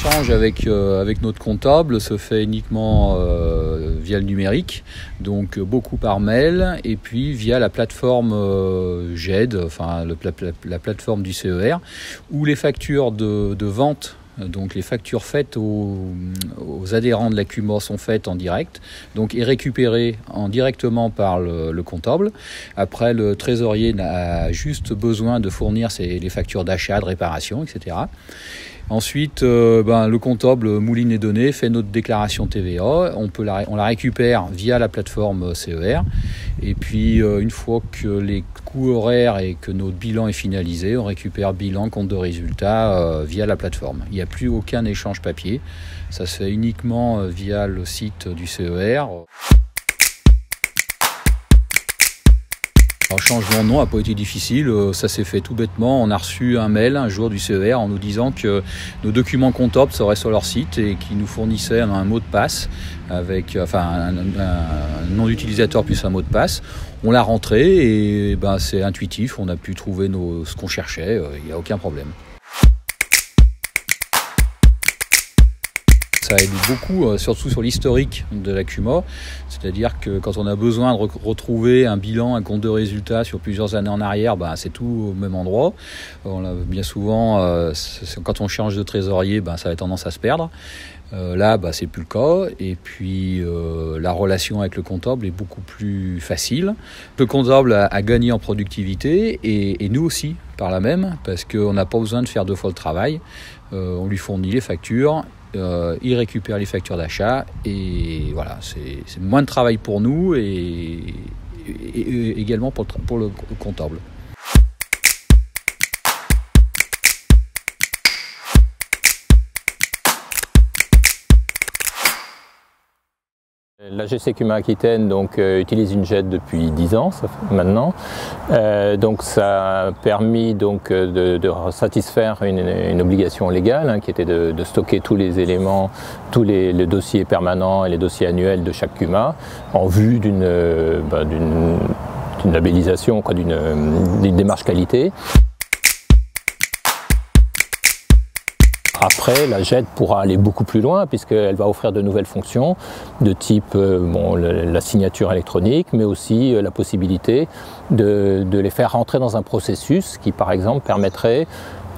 L'échange avec notre comptable se fait uniquement via le numérique, donc beaucoup par mail et puis via la plateforme GED, enfin la plateforme du CER, où les factures de vente, donc les factures faites aux adhérents de la CUMA sont faites en direct, donc et récupérées directement par le comptable. Après, le trésorier n'a juste besoin de fournir les factures d'achat, de réparation, etc. Ensuite, le comptable mouline les données, fait notre déclaration TVA, on la récupère via la plateforme CER, et puis une fois que les coûts horaires et que notre bilan est finalisé, on récupère bilan, compte de résultats via la plateforme. Il n'y a plus aucun échange papier, ça se fait uniquement via le site du CER. Le changement de nom n'a pas été difficile, ça s'est fait tout bêtement. On a reçu un mail un jour du CER en nous disant que nos documents comptables seraient sur leur site et qu'ils nous fournissaient un mot de passe avec un nom d'utilisateur plus un mot de passe. On l'a rentré et c'est intuitif, on a pu trouver ce qu'on cherchait, il n'y a aucun problème. Ça aide beaucoup, surtout sur l'historique de la CUMA, c'est-à-dire que quand on a besoin de retrouver un bilan, un compte de résultats sur plusieurs années en arrière, c'est tout au même endroit. Bien souvent, quand on change de trésorier, ça a tendance à se perdre. Là, c'est plus le cas, et puis la relation avec le comptable est beaucoup plus facile. Le comptable a gagné en productivité, et nous aussi, par là même, parce qu'on n'a pas besoin de faire 2 fois le travail. On lui fournit les factures, il récupère les factures d'achat, et voilà, c'est moins de travail pour nous et également pour le comptable. La GC CUMA Aquitaine utilise une GED depuis 10 ans maintenant. Ça a permis de satisfaire une obligation légale qui était de stocker tous les éléments, tous les dossiers permanents et les dossiers annuels de chaque CUMA en vue d'une labellisation, d'une démarche qualité. Après, la GED pourra aller beaucoup plus loin puisqu'elle va offrir de nouvelles fonctions de type la signature électronique, mais aussi la possibilité de les faire rentrer dans un processus qui, par exemple, permettrait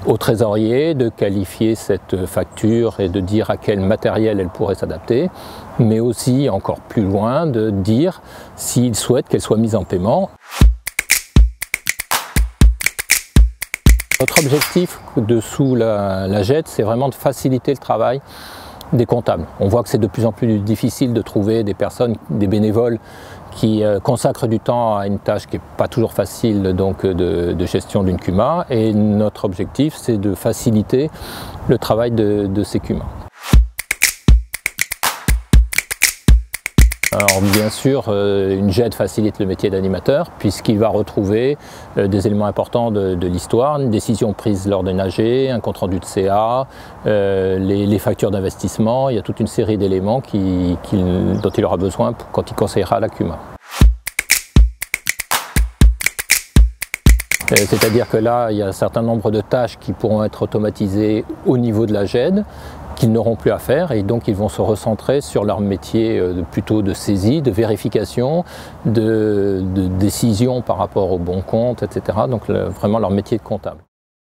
au trésorier de qualifier cette facture et de dire à quel matériel elle pourrait s'adapter, mais aussi, encore plus loin, de dire s'il souhaite qu'elle soit mise en paiement. Notre objectif dessous la GED, c'est vraiment de faciliter le travail des comptables. On voit que c'est de plus en plus difficile de trouver des personnes, des bénévoles qui consacrent du temps à une tâche qui n'est pas toujours facile de gestion d'une CUMA, et notre objectif, c'est de faciliter le travail de ces CUMA. Alors bien sûr, une GED facilite le métier d'animateur puisqu'il va retrouver des éléments importants de l'histoire, une décision prise lors d'un AG, un compte rendu de CA, les factures d'investissement. Il y a toute une série d'éléments dont il aura besoin quand il conseillera la CUMA. C'est-à-dire que là, il y a un certain nombre de tâches qui pourront être automatisées au niveau de la GED, qu'ils n'auront plus à faire, et donc ils vont se recentrer sur leur métier plutôt de saisie, de vérification, de décision par rapport au bon compte, etc. Donc vraiment leur métier de comptable.